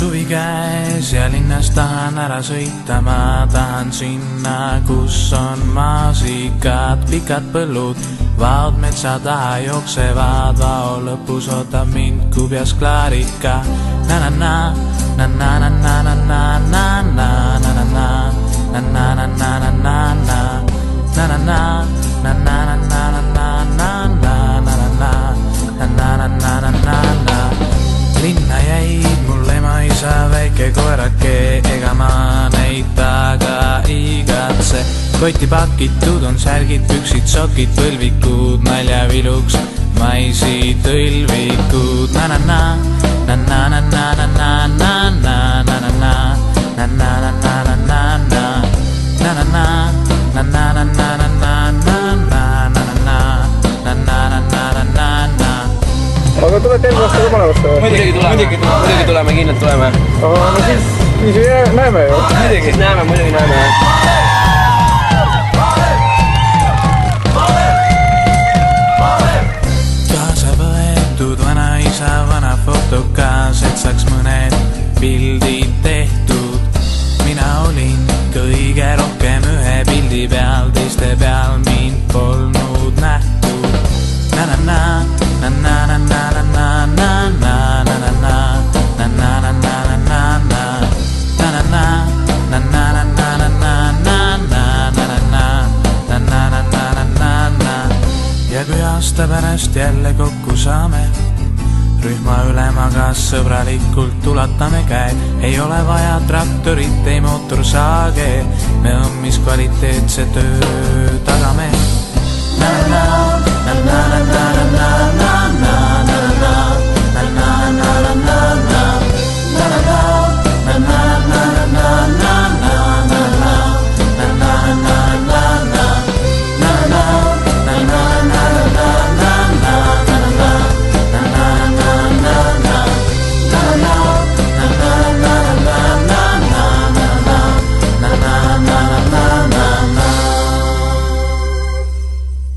suvi käes ja linnas tahan ära sõita, ma tahan sinna, kus on maasikad, pikad põllud, vaod metsa taha jooksevad, vao lõpus ootab mind kubjas klaarika. Na-na-na, na-na-na-na-na-na-na, na-na-na, na-na-na-na-na-na, na-na-na, na-na-na-na-na-na-na-na-na-na-na-na-na-na-na. Linna jäid mul ema isa väike koerake, ega ma neid taga igatse. Kotti pakitud on särgid, püksid, sokid, põlvikud, naljaviluks maisi tõlvikud. Na-na-na, na-na-na-na-na-na-na-na-na-na, na-na-na-na-na-na-na, na-na-na-na-na-na-na-na-na-na-na-na-na-na-na-na-na. Aga tulete enne vastu ka Malevast või? Muidugi tuleme, kindlalt tuleme. Aga no siis näeme ju. Muidugi näeme. Kaasa võetud vana isa, vana fotokaas, et saaks mõned pildid tehtud. Mina olin kõige rohkem ühe pildi peal, teiste peal mind polnud nähtud. Na-na-na, na-na-na-na-na-na-na-na-na-na, na-na-na-na-na-na-na, na-na-na-na-na-na-na-na-na-na-na-na-na-na-na-na. Ja kui aasta pärast jälle kokku saame, rühma ülemaga sõbralikult ulatame käed, ei ole vaja traktorit, ei mootorsaage, me õmmis kvaliteetse töö tagame. Na-na-na.